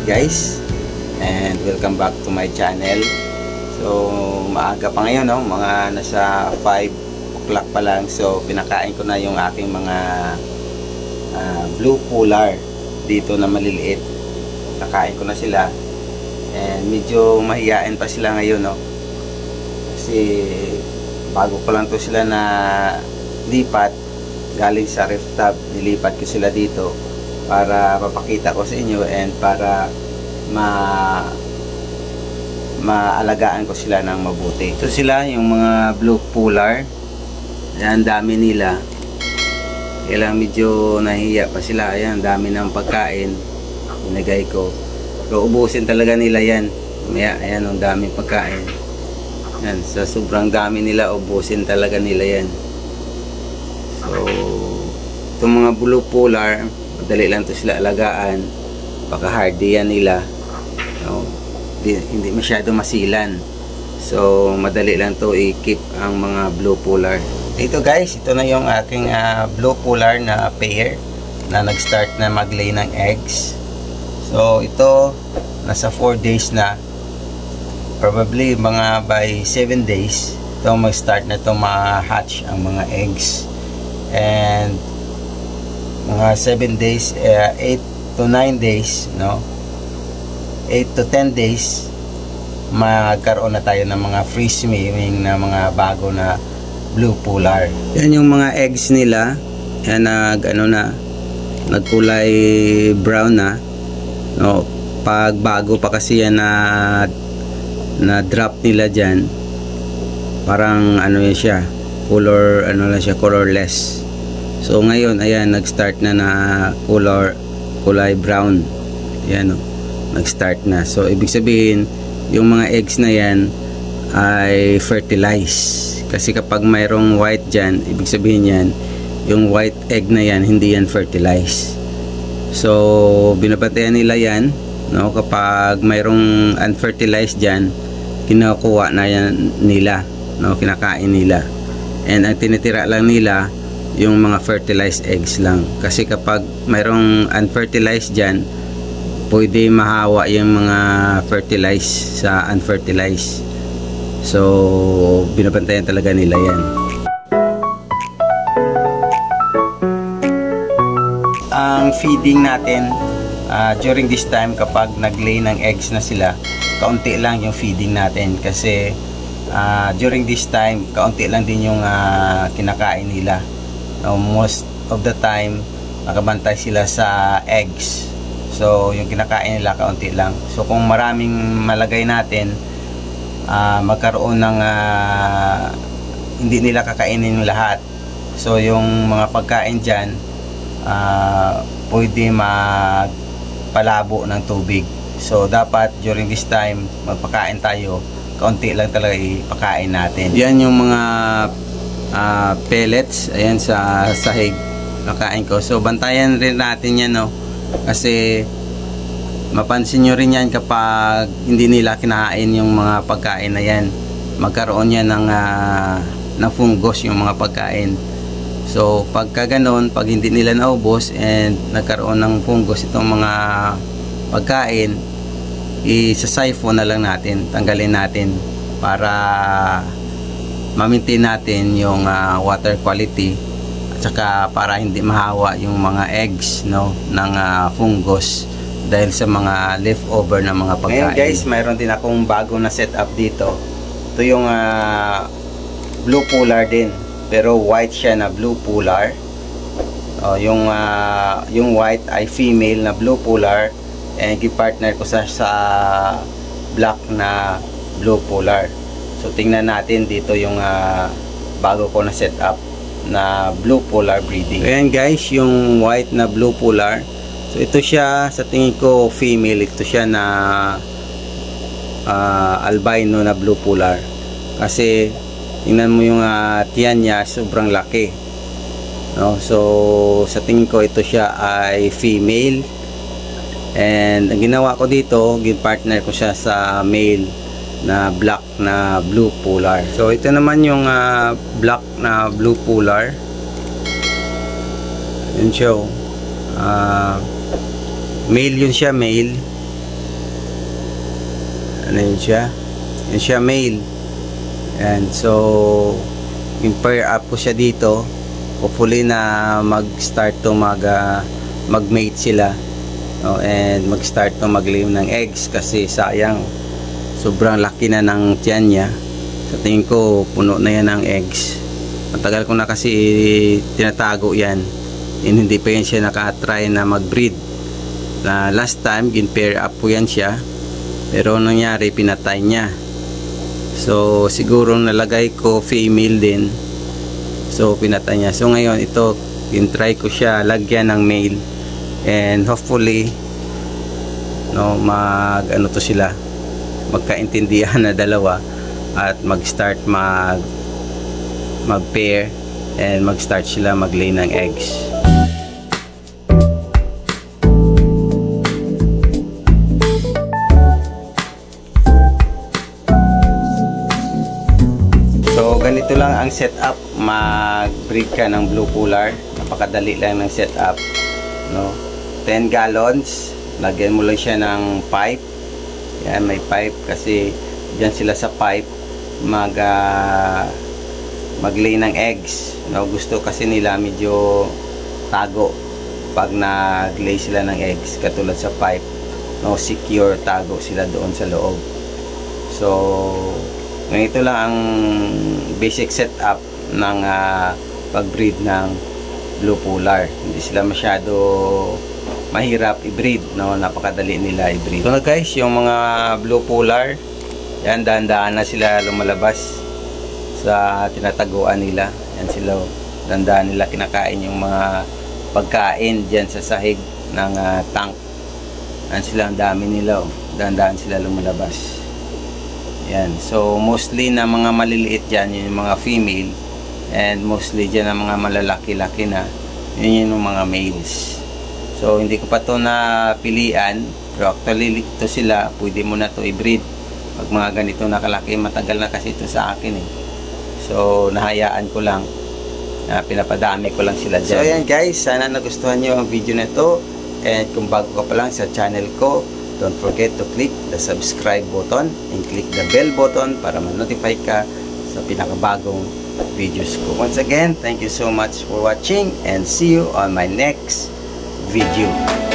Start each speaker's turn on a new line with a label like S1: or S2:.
S1: guys, and welcome back to my channel. So maaga pa ngayon, no? Mga nasa 5 o'clock pa lang. So pinakain ko na yung aking mga blue polar dito na maliliit. Nakain ko na sila, and medyo mahiyain pa sila ngayon, no? Kasi bago ko lang to sila na lipat galing sa ref tub. Nilipat ko sila dito para mapakita ko sa inyo and para maalagaan ko sila ng mabuti. Ito sila, yung mga blue polar. Ayan, dami nila. Kailang medyo nahiya pa sila. Ayan, dami ng pagkain inagay ko. So ubusin talaga nila yan. Maya, ayan, ang daming pagkain. Ayan, sa sobrang dami nila, ubusin talaga nila yan. So itong mga blue polar, madali lang to sila alagaan. Paka-hardy yan nila, no? Hindi masyado masilan. So madali lang to i-keep ang mga blue polar. Ito guys, ito na yung aking blue polar na pair na nag-start na mag-lay ng eggs. So ito, nasa 4 days na. Probably mga by 7 days ito mag-start na to ma-hatch ang mga eggs. And mga 7 days, 8 to 9 days, no? 8 to 10 days, magkaroon na tayo ng mga free swimming na mga bago na blue polar. Yan yung mga eggs nila. Yan, nagkulay brown na, no? Pag bago pa kasi yan na drop nila dyan, parang yan siya, color, lang siya, colorless. So ngayon, ayan, nag-start na kulay brown. Ayan, nag-start na. So ibig sabihin, yung mga eggs na yan ay fertilized. Kasi kapag mayroong white dyan, ibig sabihin yan, yung white egg na yan, hindi yan fertilized. So binabantayan nila yan, no? Kapag mayroong unfertilized dyan, kinukuha na yan nila, no? Kinakain nila. And ang tinitira lang nila yung mga fertilized eggs lang. Kasi kapag mayroong unfertilized dyan, pwede mahawa yung mga fertilized sa unfertilized. So binabantayan talaga nila yan. Ang feeding natin during this time, kapag nag-lay ng eggs na sila, kaunti lang yung feeding natin. Kasi during this time, kaunti lang din yung kinakain nila. Most of the time, nakabantay sila sa eggs. So yung kinakain nila kaunti lang. So kung maraming malagay natin, magkaroon ng hindi nila kakainin lahat. So yung mga pagkain dyan, pwede magpalabo ng tubig. So dapat during this time, magpakain tayo, kaunti lang talaga ipakain natin. Yan yung mga pellets, ayan, sa sahig nakain ko. So bantayan rin natin yan, no? Kasi mapansin nyo rin yan, kapag hindi nila kinain yung mga pagkain na yan, magkaroon yan ng fungus yung mga pagkain. So pagka ganon, pag hindi nila naubos and nagkaroon ng fungus itong mga pagkain, isa-siphon na lang natin, tanggalin natin para ma-maintain natin yung water quality, at saka para hindi mahawa yung mga eggs, no, ng fungus dahil sa mga leftover na mga pagkain. Ngayon guys, mayroon din akong bago na setup dito. Ito yung blue polar din, pero white siya na blue polar. Yung white ay female na blue polar, and gipartner ko sa black na blue polar. So tingnan natin dito yung bago ko na setup na blue polar breeding. Ayan guys, yung white na blue polar. So ito siya, sa tingin ko female. Ito siya na albino na blue polar. Kasi tingnan mo yung tiyan niya, sobrang laki, no? So sa tingin ko ito siya ay female. And ang ginawa ko dito, gipartner ko siya sa male na black na blue polar. So ito naman yung black na blue polar. Yun siya, male yun siya, male. Ano yun siya? Yun siya, male. And so, yung pair up ko siya dito. Hopefully na mag-start to mag-mate sila. No? And mag-start to mag-lay ng eggs kasi sayang. Sobrang laki na ng tiyan niya. Sa tingin ko, puno na yan ng eggs. Matagal ko na kasi tinatago yan. And hindi pa yan siya naka-try na mag-breed. Last time, gin-pair up ko yan siya. Pero nangyari, pinatay niya. So, siguro nalagay ko female din. So, pinatay niya. So, ngayon, ito, gin-try ko siya lagyan ng male. And hopefully, no, ano to sila, magkaintindihan na dalawa at mag-start mag-pair and mag-start sila mag-lay ng eggs. So ganito lang ang setup, mag-breed ka ng blue polar. Napakadali lang ng setup, no? 10 gallons, lagyan mo lang siya ng pipe. Yan, may pipe kasi diyan sila sa pipe mag-lay ng eggs, no? Gusto kasi nila medyo tago pag nag-lay sila ng eggs, katulad sa pipe, no? Secure, tago sila doon sa loob. So ito lang ang basic setup ng pag-breed ng blue polar. Hindi sila masyado mahirap i-breed, no? Napakadali nila i-breed. So na guys, yung mga blue polar, yan, dahan-dahan na sila lumalabas sa tinataguan nila. Yan sila, dahan-dahan nila kinakain yung mga pagkain dyan sa sahig ng tank. Yan sila, ang dami nila, dahan-dahan sila lumalabas. Yan, so mostly na mga maliliit dyan, yun yung mga female, and mostly dyan ang mga malalaki-laki na, yun yung mga males. So hindi ko pa to napilian, pero actually ito sila, pwede mo na to i-breed pag mga ganito na kalaki. Matagal na kasi ito sa akin eh. So nahayaan ko lang, pinapadami ko lang sila dyan. So ayan guys, sana nagustuhan nyo ang video na to, and kung bago ka pa lang sa channel ko, don't forget to click the subscribe button and click the bell button para ma-notify ka sa pinakabagong videos ko. Once again, thank you so much for watching and see you on my next video.